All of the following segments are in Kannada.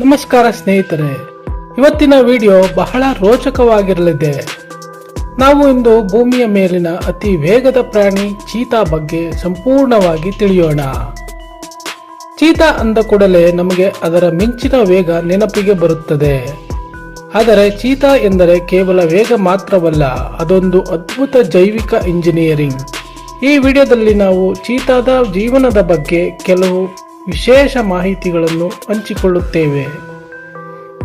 ನಮಸ್ಕಾರ ಸ್ನೇಹಿತರೆ, ಇವತ್ತಿನ ವಿಡಿಯೋ ಬಹಳ ರೋಚಕವಾಗಿರಲಿದೆ. ನಾವು ಇಂದು ಭೂಮಿಯ ಮೇಲಿನ ಅತಿ ವೇಗದ ಪ್ರಾಣಿ ಚೀತಾ ಬಗ್ಗೆ ಸಂಪೂರ್ಣವಾಗಿ ತಿಳಿಯೋಣ. ಚೀತಾ ಅಂದ ಕೂಡಲೇ ನಮಗೆ ಅದರ ಮಿಂಚಿನ ವೇಗ ನೆನಪಿಗೆ ಬರುತ್ತದೆ. ಆದರೆ ಚೀತಾ ಎಂದರೆ ಕೇವಲ ವೇಗ ಮಾತ್ರವಲ್ಲ, ಅದೊಂದು ಅದ್ಭುತ ಜೈವಿಕ ಇಂಜಿನಿಯರಿಂಗ್. ಈ ವಿಡಿಯೋದಲ್ಲಿ ನಾವು ಚೀತಾದ ಜೀವನದ ಬಗ್ಗೆ ಕೆಲವು ವಿಶೇಷ ಮಾಹಿತಿಗಳನ್ನು ಹಂಚಿಕೊಳ್ಳುತ್ತೇವೆ.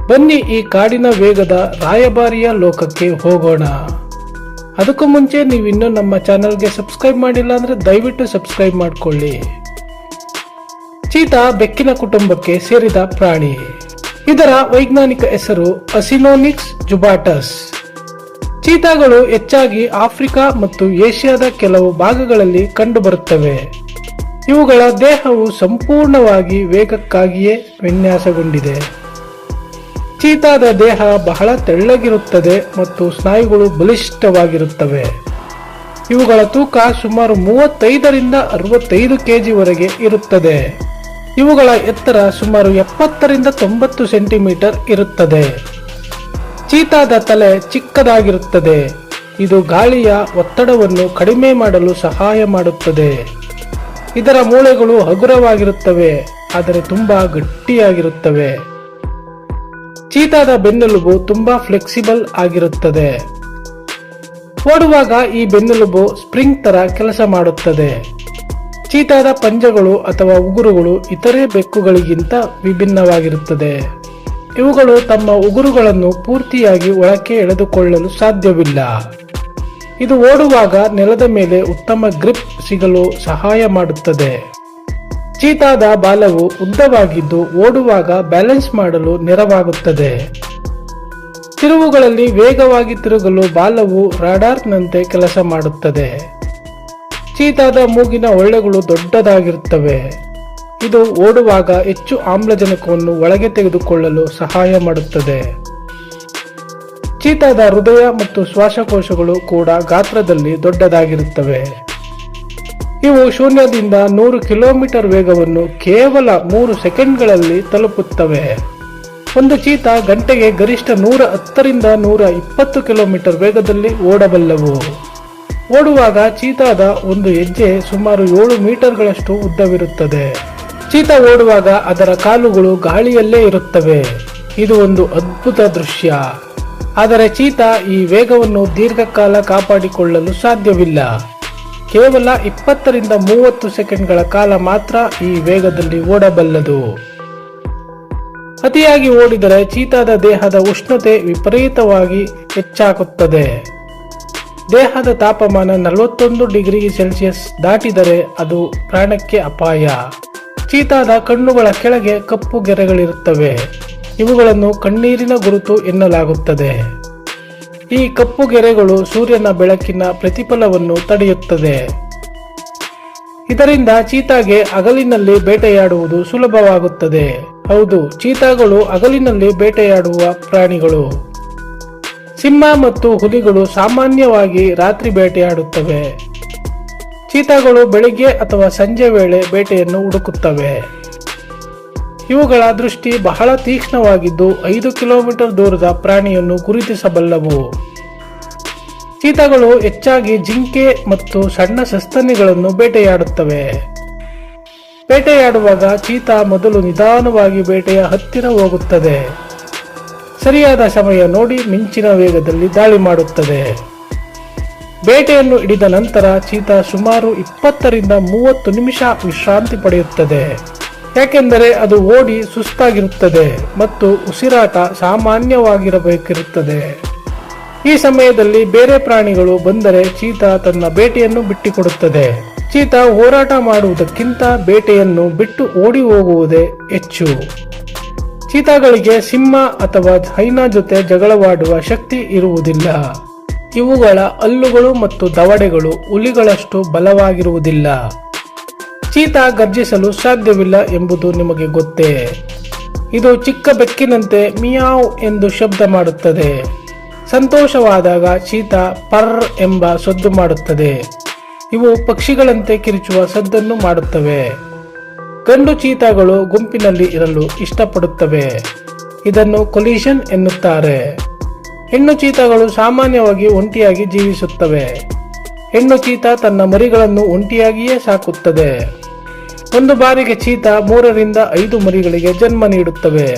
ಬನ್ನಿ ಈ ಕಾಡಿನ ವೇಗದ ರಾಯಭಾರಿಯ ಲೋಕಕ್ಕೆ ಹೋಗೋಣ. ಅದಕ್ಕೂ ಮುಂಚೆ ನೀವಿನ್ನೂ ನಮ್ಮ ಚಾನೆಲ್ಗೆ ಸಬ್ಸ್ಕ್ರೈಬ್ ಮಾಡಿಲ್ಲ ಅಂದ್ರೆ ದಯವಿಟ್ಟು ಸಬ್ಸ್ಕ್ರೈಬ್ ಮಾಡಿಕೊಳ್ಳಿ. ಚೀತಾ ಬೆಕ್ಕಿನ ಕುಟುಂಬಕ್ಕೆ ಸೇರಿದ ಪ್ರಾಣಿ. ಇದರ ವೈಜ್ಞಾನಿಕ ಹೆಸರು ಅಸಿನೋನಿಕ್ಸ್ ಜುಬಾಟಸ್. ಚೀತಾಗಳು ಹೆಚ್ಚಾಗಿ ಆಫ್ರಿಕಾ ಮತ್ತು ಏಷ್ಯಾದ ಕೆಲವು ಭಾಗಗಳಲ್ಲಿ ಕಂಡುಬರುತ್ತವೆ. ಇವುಗಳ ದೇಹವು ಸಂಪೂರ್ಣವಾಗಿ ವೇಗಕ್ಕಾಗಿಯೇ ವಿನ್ಯಾಸಗೊಂಡಿದೆ. ಚೀತಾದ ದೇಹ ಬಹಳ ತೆಳ್ಳಗಿರುತ್ತದೆ ಮತ್ತು ಸ್ನಾಯುಗಳು ಬಲಿಷ್ಠವಾಗಿರುತ್ತವೆ. ಇವುಗಳ ತೂಕ ಸುಮಾರು 35ರಿಂದ 65 ಕೆಜಿವರೆಗೆ ಇರುತ್ತದೆ. ಇವುಗಳ ಎತ್ತರ ಸುಮಾರು 70ರಿಂದ 90 ಸೆಂಟಿಮೀಟರ್ ಇರುತ್ತದೆ. ಚೀತಾದ ತಲೆ ಚಿಕ್ಕದಾಗಿರುತ್ತದೆ. ಇದು ಗಾಳಿಯ ಒತ್ತಡವನ್ನು ಕಡಿಮೆ ಮಾಡಲು ಸಹಾಯ ಮಾಡುತ್ತದೆ. ಇದರ ಮೂಳೆಗಳು ಹಗುರವಾಗಿರುತ್ತವೆ, ಆದರೆ ತುಂಬಾ ಗಟ್ಟಿಯಾಗಿರುತ್ತವೆ. ಚೀತಾದ ಬೆನ್ನೆಲುಬು ತುಂಬಾ ಫ್ಲೆಕ್ಸಿಬಲ್ ಆಗಿರುತ್ತದೆ. ಓಡುವಾಗ ಈ ಬೆನ್ನೆಲುಬು ಸ್ಪ್ರಿಂಗ್ ತರ ಕೆಲಸ ಮಾಡುತ್ತದೆ. ಚೀತಾದ ಪಂಜಗಳು ಅಥವಾ ಉಗುರುಗಳು ಇತರೆ ಬೆಕ್ಕುಗಳಿಗಿಂತ ವಿಭಿನ್ನವಾಗಿರುತ್ತದೆ. ಇವುಗಳು ತಮ್ಮ ಉಗುರುಗಳನ್ನು ಪೂರ್ತಿಯಾಗಿ ಒಳಕ್ಕೆ ಎಳೆದುಕೊಳ್ಳಲು ಸಾಧ್ಯವಿಲ್ಲ. ಇದು ಓಡುವಾಗ ನೆಲದ ಮೇಲೆ ಉತ್ತಮ ಗ್ರಿಪ್ ಸಿಗಲು ಸಹಾಯ ಮಾಡುತ್ತದೆ. ಚೀತಾದ ಬಾಲವು ಉದ್ದವಾಗಿದ್ದು ಓಡುವಾಗ ಬ್ಯಾಲೆನ್ಸ್ ಮಾಡಲು ನೆರವಾಗುತ್ತದೆ. ತಿರುವುಗಳಲ್ಲಿ ವೇಗವಾಗಿ ತಿರುಗಲು ಬಾಲವು ರಾಡಾರ್ನಂತೆ ಕೆಲಸ ಮಾಡುತ್ತದೆ. ಚೀತಾದ ಮೂಗಿನ ಹೊಳ್ಳೆಗಳು ದೊಡ್ಡದಾಗಿರುತ್ತವೆ. ಇದು ಓಡುವಾಗ ಹೆಚ್ಚು ಆಮ್ಲಜನಕವನ್ನು ಒಳಗೆ ತೆಗೆದುಕೊಳ್ಳಲು ಸಹಾಯ ಮಾಡುತ್ತದೆ. ಚೀತಾದ ಹೃದಯ ಮತ್ತು ಶ್ವಾಸಕೋಶಗಳು ಕೂಡ ಗಾತ್ರದಲ್ಲಿ ದೊಡ್ಡದಾಗಿರುತ್ತವೆ. ಇವು 0ದಿಂದ 100 ಕಿಲೋಮೀಟರ್ ವೇಗವನ್ನು ಕೇವಲ 3 ಸೆಕೆಂಡ್ಗಳಲ್ಲಿ ತಲುಪುತ್ತವೆ. ಒಂದು ಚೀತಾ ಗಂಟೆಗೆ ಗರಿಷ್ಠ 110ರಿಂದ 120 ಕಿಲೋಮೀಟರ್ ವೇಗದಲ್ಲಿ ಓಡಬಲ್ಲವು. ಓಡುವಾಗ ಚೀತಾದ ಒಂದು ಹೆಜ್ಜೆ ಸುಮಾರು 7 ಮೀಟರ್ಗಳಷ್ಟು ಉದ್ದವಿರುತ್ತದೆ. ಚೀತಾ ಓಡುವಾಗ ಅದರ ಕಾಲುಗಳು ಗಾಳಿಯಲ್ಲೇ ಇರುತ್ತವೆ. ಇದು ಒಂದು ಅದ್ಭುತ ದೃಶ್ಯ. ಆದರೆ ಚೀತಾ ಈ ವೇಗವನ್ನು ದೀರ್ಘಕಾಲ ಕಾಪಾಡಿಕೊಳ್ಳಲು ಸಾಧ್ಯವಿಲ್ಲ. ಕೇವಲ 20ರಿಂದ 30 ಸೆಕೆಂಡ್ಗಳ ಕಾಲ ಮಾತ್ರ ಈ ವೇಗದಲ್ಲಿ ಓಡಬಲ್ಲದು. ಅತಿಯಾಗಿ ಓಡಿದರೆ ಚೀತಾದ ದೇಹದ ಉಷ್ಣತೆ ವಿಪರೀತವಾಗಿ ಹೆಚ್ಚಾಗುತ್ತದೆ. ದೇಹದ ತಾಪಮಾನ 41 ಡಿಗ್ರಿ ಸೆಲ್ಸಿಯಸ್ ದಾಟಿದರೆ ಅದು ಪ್ರಾಣಕ್ಕೆ ಅಪಾಯ. ಚೀತಾದ ಕಣ್ಣುಗಳ ಕೆಳಗೆ ಕಪ್ಪು ಗೆರೆಗಳಿರುತ್ತವೆ. ಇವುಗಳನ್ನು ಕಣ್ಣೀರಿನ ಗುರುತು ಎನ್ನಲಾಗುತ್ತದೆ. ಈ ಕಪ್ಪು ಗೆರೆಗಳು ಸೂರ್ಯನ ಬೆಳಕಿನ ಪ್ರತಿಫಲವನ್ನು ತಡೆಯುತ್ತದೆ. ಇದರಿಂದ ಚೀತಾಗೆ ಹಗಲಿನಲ್ಲಿ ಬೇಟೆಯಾಡುವುದು ಸುಲಭವಾಗುತ್ತದೆ. ಹೌದು, ಚೀತಾಗಳು ಹಗಲಿನಲ್ಲಿ ಬೇಟೆಯಾಡುವ ಪ್ರಾಣಿಗಳು. ಸಿಂಹ ಮತ್ತು ಹುಲಿಗಳು ಸಾಮಾನ್ಯವಾಗಿ ರಾತ್ರಿ ಬೇಟೆಯಾಡುತ್ತವೆ. ಚೀತಾಗಳು ಬೆಳಿಗ್ಗೆ ಅಥವಾ ಸಂಜೆ ವೇಳೆ ಬೇಟೆಯನ್ನು ಹುಡುಕುತ್ತವೆ. ಇವುಗಳ ದೃಷ್ಟಿ ಬಹಳ ತೀಕ್ಷ್ಣವಾಗಿದ್ದು 5 ಕಿಲೋಮೀಟರ್ ದೂರದ ಪ್ರಾಣಿಯನ್ನು ಗುರುತಿಸಬಲ್ಲವು. ಚೀತಾಗಳು ಹೆಚ್ಚಾಗಿ ಜಿಂಕೆ ಮತ್ತು ಸಣ್ಣ ಸಸ್ತನಿಗಳನ್ನು ಬೇಟೆಯಾಡುತ್ತವೆ. ಬೇಟೆಯಾಡುವಾಗ ಚೀತಾ ಮೊದಲು ನಿಧಾನವಾಗಿ ಬೇಟೆಯ ಹತ್ತಿರ ಹೋಗುತ್ತದೆ. ಸರಿಯಾದ ಸಮಯ ನೋಡಿ ಮಿಂಚಿನ ವೇಗದಲ್ಲಿ ದಾಳಿ ಮಾಡುತ್ತದೆ. ಬೇಟೆಯನ್ನು ಹಿಡಿದ ನಂತರ ಚೀತಾ ಸುಮಾರು 20ರಿಂದ 30 ನಿಮಿಷ ವಿಶ್ರಾಂತಿ ಪಡೆಯುತ್ತದೆ. ಯಾಕೆಂದರೆ ಅದು ಓಡಿ ಸುಸ್ತಾಗಿರುತ್ತದೆ ಮತ್ತು ಉಸಿರಾಟ ಸಾಮಾನ್ಯವಾಗಿರಬೇಕಿರುತ್ತದೆ. ಈ ಸಮಯದಲ್ಲಿ ಬೇರೆ ಪ್ರಾಣಿಗಳು ಬಂದರೆ ಚೀತಾ ತನ್ನ ಬೇಟೆಯನ್ನು ಬಿಟ್ಟುಕೊಡುತ್ತದೆ. ಚೀತಾ ಹೋರಾಟ ಮಾಡುವುದಕ್ಕಿಂತ ಬೇಟೆಯನ್ನು ಬಿಟ್ಟು ಓಡಿ ಹೋಗುವುದೇ ಹೆಚ್ಚು. ಚೀತಾಗಳಿಗೆ ಸಿಂಹ ಅಥವಾ ಹೈನಾ ಜೊತೆ ಜಗಳವಾಡುವ ಶಕ್ತಿ ಇರುವುದಿಲ್ಲ. ಇವುಗಳ ಹಲ್ಲುಗಳು ಮತ್ತು ದವಡೆಗಳು ಹುಲಿಗಳಷ್ಟು ಬಲವಾಗಿರುವುದಿಲ್ಲ. ಚೀತಾ ಗರ್ಜಿಸಲು ಸಾಧ್ಯವಿಲ್ಲ ಎಂಬುದು ನಿಮಗೆ ಗೊತ್ತೇ. ಇದು ಚಿಕ್ಕ ಬೆಕ್ಕಿನಂತೆ ಮಿಯಾವ್ ಎಂದು ಶಬ್ದ ಮಾಡುತ್ತದೆ. ಸಂತೋಷವಾದಾಗ ಚೀತಾ ಪರ್ ಎಂಬ ಸದ್ದು ಮಾಡುತ್ತದೆ. ಇವು ಪಕ್ಷಿಗಳಂತೆ ಕಿರುಚುವ ಸದ್ದನ್ನು ಮಾಡುತ್ತವೆ. ಗಂಡು ಚೀತಾಗಳು ಗುಂಪಿನಲ್ಲಿ ಇರಲು ಇಷ್ಟಪಡುತ್ತವೆ. ಇದನ್ನು ಕೊಲಿಷನ್ ಎನ್ನುತ್ತಾರೆ. ಹೆಣ್ಣು ಚೀತಾಗಳು ಸಾಮಾನ್ಯವಾಗಿ ಒಂಟಿಯಾಗಿ ಜೀವಿಸುತ್ತವೆ. ಹೆಣ್ಣು ಚೀತಾ ತನ್ನ ಮರಿಗಳನ್ನು ಒಂಟಿಯಾಗಿಯೇ ಸಾಕುತ್ತದೆ. ಒಂದು ಬಾರಿಗೆ ಚೀತಾ 3 ರಿಂದ 5 ಮರಿಗಳಿಗೆ ಜನ್ಮ ನೀಡುತ್ತವೆ.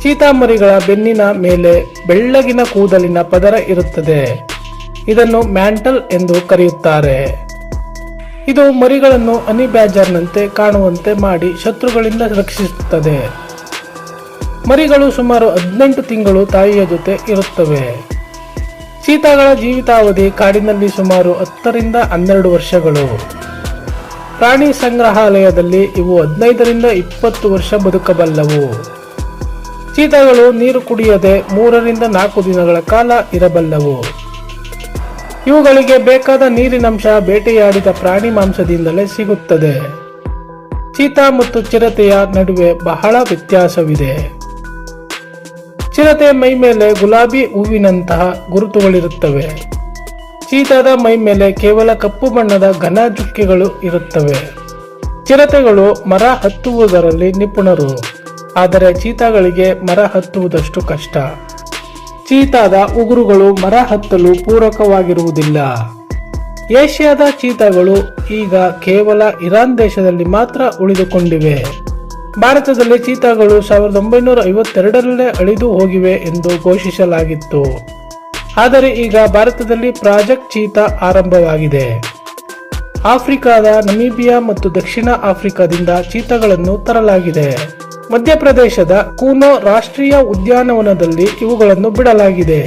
ಚೀತಾ ಮರಿಗಳ ಬೆನ್ನಿನ ಮೇಲೆ ಬೆಳ್ಳಗಿನ ಕೂದಲಿನ ಪದರ ಇರುತ್ತದೆ. ಇದನ್ನು ಮ್ಯಾಂಟಲ್ ಎಂದು ಕರೆಯುತ್ತಾರೆ. ಇದು ಮರಿಗಳನ್ನು ಹನಿ ಬ್ಯಾಜರ್ನಂತೆ ಕಾಣುವಂತೆ ಮಾಡಿ ಶತ್ರುಗಳಿಂದ ರಕ್ಷಿಸುತ್ತದೆ. ಮರಿಗಳು ಸುಮಾರು 18 ತಿಂಗಳು ತಾಯಿಯ ಜೊತೆ ಇರುತ್ತವೆ. ಚೀತಾಗಳ ಜೀವಿತಾವಧಿ ಕಾಡಿನಲ್ಲಿ ಸುಮಾರು 10 ರಿಂದ 12 ವರ್ಷಗಳು. ಪ್ರಾಣಿ ಸಂಗ್ರಹಾಲಯದಲ್ಲಿ ಇವು 15 ರಿಂದ 20 ವರ್ಷ ಬದುಕಬಲ್ಲವು. ಚೀತಾಗಳು ನೀರು ಕುಡಿಯದೆ 3 ರಿಂದ 4 ದಿನಗಳ ಕಾಲ ಇರಬಲ್ಲವು. ಇವುಗಳಿಗೆ ಬೇಕಾದ ನೀರಿನಂಶ ಬೇಟೆಯಾಡಿದ ಪ್ರಾಣಿ ಮಾಂಸದಿಂದಲೇ ಸಿಗುತ್ತದೆ. ಚೀತಾ ಮತ್ತು ಚಿರತೆಯ ನಡುವೆ ಬಹಳ ವ್ಯತ್ಯಾಸವಿದೆ. ಚಿರತೆಯ ಮೈ ಮೇಲೆ ಗುಲಾಬಿ ಹೂವಿನಂತಹ ಗುರುತುಗಳಿರುತ್ತವೆ. ಚೀತಾದ ಮೈ ಮೇಲೆ ಕೇವಲ ಕಪ್ಪು ಬಣ್ಣದ ಘನ ಚುಕ್ಕೆಗಳು ಇರುತ್ತವೆ. ಚಿರತೆಗಳು ಮರ ಹತ್ತುವುದರಲ್ಲಿ ನಿಪುಣರು, ಆದರೆ ಚೀತಾಗಳಿಗೆ ಮರ ಹತ್ತುವುದಷ್ಟು ಕಷ್ಟ. ಚೀತಾದ ಉಗುರುಗಳು ಮರ ಹತ್ತಲು ಪೂರಕವಾಗಿರುವುದಿಲ್ಲ. ಏಷ್ಯಾದ ಚೀತಾಗಳು ಈಗ ಕೇವಲ ಇರಾನ್ ದೇಶದಲ್ಲಿ ಮಾತ್ರ ಉಳಿದುಕೊಂಡಿವೆ. ಭಾರತದಲ್ಲಿ ಚೀತಾಗಳು 1952ರಲ್ಲೇ ಅಳಿದು ಹೋಗಿವೆ ಎಂದು ಘೋಷಿಸಲಾಗಿತ್ತು. ಆದರೆ ಈಗ ಭಾರತದಲ್ಲಿ ಪ್ರಾಜೆಕ್ಟ್ ಚೀತಾ ಆರಂಭವಾಗಿದೆ. ಆಫ್ರಿಕಾದ ನಮೀಬಿಯಾ ಮತ್ತು ದಕ್ಷಿಣ ಆಫ್ರಿಕಾದಿಂದ ಚೀತಾಗಳನ್ನು ತರಲಾಗಿದೆ. ಮಧ್ಯಪ್ರದೇಶದ ಕೂನೋ ರಾಷ್ಟ್ರೀಯ ಉದ್ಯಾನವನದಲ್ಲಿ ಇವುಗಳನ್ನು ಬಿಡಲಾಗಿದೆ.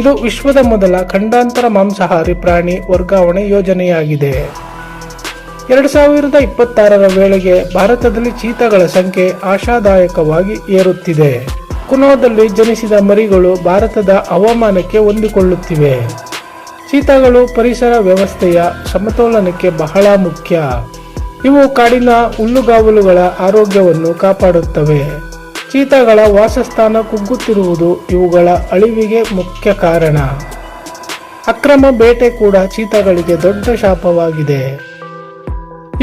ಇದು ವಿಶ್ವದ ಮೊದಲ ಖಂಡಾಂತರ ಮಾಂಸಾಹಾರಿ ಪ್ರಾಣಿ ವರ್ಗಾವಣೆ ಯೋಜನೆಯಾಗಿದೆ. 2026ರ ವೇಳೆಗೆ ಭಾರತದಲ್ಲಿ ಚೀತಾಗಳ ಸಂಖ್ಯೆ ಆಶಾದಾಯಕವಾಗಿ ಏರುತ್ತಿದೆ. ಕುನೋದಲ್ಲಿ ಜನಿಸಿದ ಮರಿಗಳು ಭಾರತದ ಹವಾಮಾನಕ್ಕೆ ಹೊಂದಿಕೊಳ್ಳುತ್ತಿವೆ. ಚೀತಾಗಳು ಪರಿಸರ ವ್ಯವಸ್ಥೆಯ ಸಮತೋಲನಕ್ಕೆ ಬಹಳ ಮುಖ್ಯ. ಇವು ಕಾಡಿನ ಹುಲ್ಲುಗಾವಲುಗಳ ಆರೋಗ್ಯವನ್ನು ಕಾಪಾಡುತ್ತವೆ. ಚೀತಾಗಳ ವಾಸಸ್ಥಾನ ಕುಗ್ಗುತ್ತಿರುವುದು ಇವುಗಳ ಅಳಿವಿಗೆ ಮುಖ್ಯ ಕಾರಣ. ಅಕ್ರಮ ಬೇಟೆ ಕೂಡ ಚೀತಾಗಳಿಗೆ ದೊಡ್ಡ ಶಾಪವಾಗಿದೆ.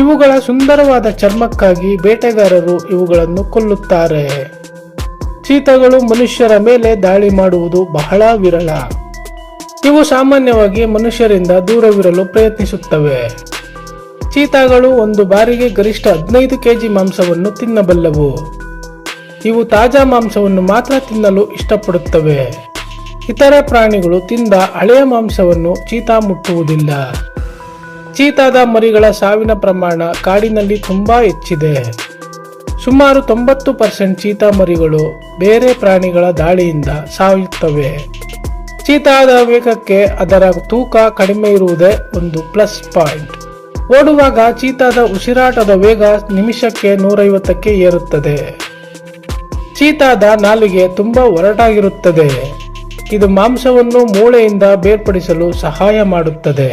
ಇವುಗಳ ಸುಂದರವಾದ ಚರ್ಮಕ್ಕಾಗಿ ಬೇಟೆಗಾರರು ಇವುಗಳನ್ನು ಕೊಲ್ಲುತ್ತಾರೆ. ಚೀತಾಗಳು ಮನುಷ್ಯರ ಮೇಲೆ ದಾಳಿ ಮಾಡುವುದು ಬಹಳ ವಿರಳ. ಇವು ಸಾಮಾನ್ಯವಾಗಿ ಮನುಷ್ಯರಿಂದ ದೂರವಿರಲು ಪ್ರಯತ್ನಿಸುತ್ತವೆ. ಚೀತಾಗಳು ಒಂದು ಬಾರಿಗೆ ಗರಿಷ್ಠ 15 ಕೆಜಿ ಮಾಂಸವನ್ನು ತಿನ್ನಬಲ್ಲವು. ಇವು ತಾಜಾ ಮಾಂಸವನ್ನು ಮಾತ್ರ ತಿನ್ನಲು ಇಷ್ಟಪಡುತ್ತವೆ. ಇತರ ಪ್ರಾಣಿಗಳು ತಿಂದ ಹಳೆಯ ಮಾಂಸವನ್ನು ಚೀತಾ ಮುಟ್ಟುವುದಿಲ್ಲ. ಚೀತಾದ ಮರಿಗಳ ಸಾವಿನ ಪ್ರಮಾಣ ಕಾಡಿನಲ್ಲಿ ತುಂಬಾ ಹೆಚ್ಚಿದೆ. ಸುಮಾರು 90% ಚೀತಾ ಮರಿಗಳು ಬೇರೆ ಪ್ರಾಣಿಗಳ ದಾಳಿಯಿಂದ ಸಾಯುತ್ತವೆ. ಚೀತಾದ ವೇಗಕ್ಕೆ ಅದರ ತೂಕ ಕಡಿಮೆ ಇರುವುದೇ ಒಂದು ಪ್ಲಸ್ ಪಾಯಿಂಟ್. ಓಡುವಾಗ ಚೀತಾದ ಉಸಿರಾಟದ ವೇಗ ನಿಮಿಷಕ್ಕೆ 150ಕ್ಕೆ ಏರುತ್ತದೆ. ಚೀತಾದ ನಾಲಿಗೆ ತುಂಬಾ ಒರಟಾಗಿರುತ್ತದೆ. ಇದು ಮಾಂಸವನ್ನು ಮೂಳೆಯಿಂದ ಬೇರ್ಪಡಿಸಲು ಸಹಾಯ ಮಾಡುತ್ತದೆ.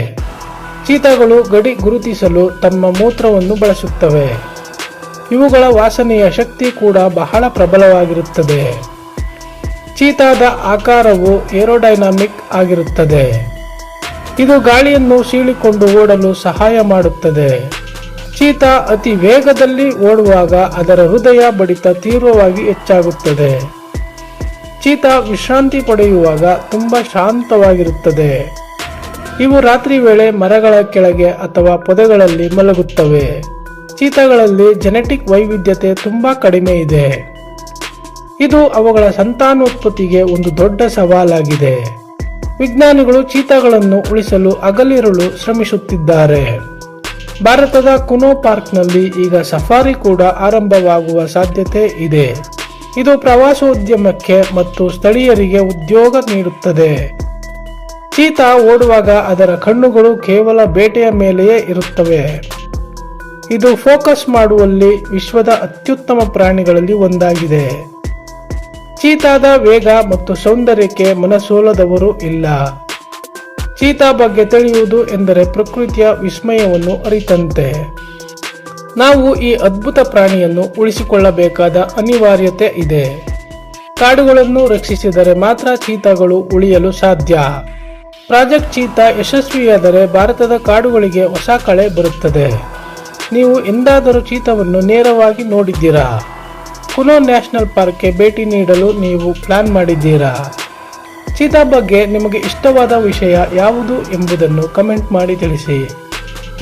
ಚೀತಾಗಳು ಗಡಿ ಗುರುತಿಸಲು ತಮ್ಮ ಮೂತ್ರವನ್ನು ಬಳಸುತ್ತವೆ. ಇವುಗಳ ವಾಸನೆಯ ಶಕ್ತಿ ಕೂಡ ಬಹಳ ಪ್ರಬಲವಾಗಿರುತ್ತದೆ. ಚೀತಾದ ಆಕಾರವು ಏರೋಡೈನಾಮಿಕ್ ಆಗಿರುತ್ತದೆ. ಇದು ಗಾಳಿಯನ್ನು ಸೀಳಿಕೊಂಡು ಓಡಲು ಸಹಾಯ ಮಾಡುತ್ತದೆ. ಚೀತಾ ಅತಿ ವೇಗದಲ್ಲಿ ಓಡುವಾಗ ಅದರ ಹೃದಯ ಬಡಿತ ತೀವ್ರವಾಗಿ ಹೆಚ್ಚಾಗುತ್ತದೆ. ಚೀತಾ ವಿಶ್ರಾಂತಿ ಪಡೆಯುವಾಗ ತುಂಬಾ ಶಾಂತವಾಗಿರುತ್ತದೆ. ಇವು ರಾತ್ರಿ ವೇಳೆ ಮರಗಳ ಕೆಳಗೆ ಅಥವಾ ಪೊದೆಗಳಲ್ಲಿ ಮಲಗುತ್ತವೆ. ಚೀತಾಗಳಲ್ಲಿ ಜೆನೆಟಿಕ್ ವೈವಿಧ್ಯತೆ ತುಂಬಾ ಕಡಿಮೆ ಇದೆ. ಇದು ಅವುಗಳ ಸಂತಾನೋತ್ಪತ್ತಿಗೆ ಒಂದು ದೊಡ್ಡ ಸವಾಲಾಗಿದೆ. ವಿಜ್ಞಾನಿಗಳು ಚೀತಾಗಳನ್ನು ಉಳಿಸಲು ಹಗಲಿರುಳು ಶ್ರಮಿಸುತ್ತಿದ್ದಾರೆ. ಭಾರತದ ಕುನೋ ಪಾರ್ಕ್ನಲ್ಲಿ ಈಗ ಸಫಾರಿ ಕೂಡ ಆರಂಭವಾಗುವ ಸಾಧ್ಯತೆ ಇದೆ. ಇದು ಪ್ರವಾಸೋದ್ಯಮಕ್ಕೆ ಮತ್ತು ಸ್ಥಳೀಯರಿಗೆ ಉದ್ಯೋಗ ನೀಡುತ್ತದೆ. ಚೀತಾ ಓಡುವಾಗ ಅದರ ಕಣ್ಣುಗಳು ಕೇವಲ ಬೇಟೆಯ ಮೇಲೆಯೇ ಇರುತ್ತವೆ. ಇದು ಫೋಕಸ್ ಮಾಡುವಲ್ಲಿ ವಿಶ್ವದ ಅತ್ಯುತ್ತಮ ಪ್ರಾಣಿಗಳಲ್ಲಿ ಒಂದಾಗಿದೆ. ಚೀತಾದ ವೇಗ ಮತ್ತು ಸೌಂದರ್ಯಕ್ಕೆ ಮನಸೋಲದವರು ಇಲ್ಲ. ಚೀತಾ ಬಗ್ಗೆ ತಿಳಿಯುವುದು ಎಂದರೆ ಪ್ರಕೃತಿಯ ವಿಸ್ಮಯವನ್ನು ಅರಿತಂತೆ. ನಾವು ಈ ಅದ್ಭುತ ಪ್ರಾಣಿಯನ್ನು ಉಳಿಸಿಕೊಳ್ಳಬೇಕಾದ ಅನಿವಾರ್ಯತೆ ಇದೆ. ಕಾಡುಗಳನ್ನು ರಕ್ಷಿಸಿದರೆ ಮಾತ್ರ ಚೀತಾಗಳು ಉಳಿಯಲು ಸಾಧ್ಯ. ಪ್ರಾಜೆಕ್ಟ್ ಚೀತಾ ಯಶಸ್ವಿಯಾದರೆ ಭಾರತದ ಕಾಡುಗಳಿಗೆ ಹೊಸ ಕಳೆ ಬರುತ್ತದೆ. ನೀವು ಎಂದಾದರೂ ಚೀತಾವನ್ನು ನೇರವಾಗಿ ನೋಡಿದ್ದೀರಾ? ಕುನೋ ನ್ಯಾಷನಲ್ ಪಾರ್ಕ್ಗೆ ಭೇಟಿ ನೀಡಲು ನೀವು ಪ್ಲಾನ್ ಮಾಡಿದ್ದೀರಾ? ಚೀತಾ ಬಗ್ಗೆ ನಿಮಗೆ ಇಷ್ಟವಾದ ವಿಷಯ ಯಾವುದು ಎಂಬುದನ್ನು ಕಮೆಂಟ್ ಮಾಡಿ ತಿಳಿಸಿ.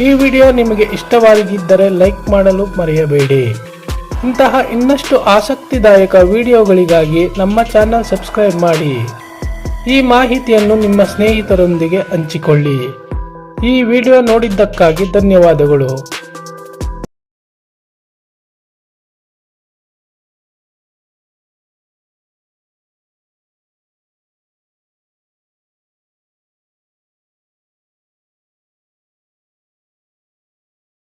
ಈ ವಿಡಿಯೋ ನಿಮಗೆ ಇಷ್ಟವಾಗಿದ್ದರೆ ಲೈಕ್ ಮಾಡಲು ಮರೆಯಬೇಡಿ. ಇಂತಹ ಇನ್ನಷ್ಟು ಆಸಕ್ತಿದಾಯಕ ವಿಡಿಯೋಗಳಿಗಾಗಿ ನಮ್ಮ ಚಾನಲ್ ಸಬ್ಸ್ಕ್ರೈಬ್ ಮಾಡಿ. ಈ ಮಾಹಿತಿಯನ್ನು ನಿಮ್ಮ ಸ್ನೇಹಿತರೊಂದಿಗೆ ಹಂಚಿಕೊಳ್ಳಿ. ಈ ವಿಡಿಯೋ ನೋಡಿದ್ದಕ್ಕಾಗಿ ಧನ್ಯವಾದಗಳು.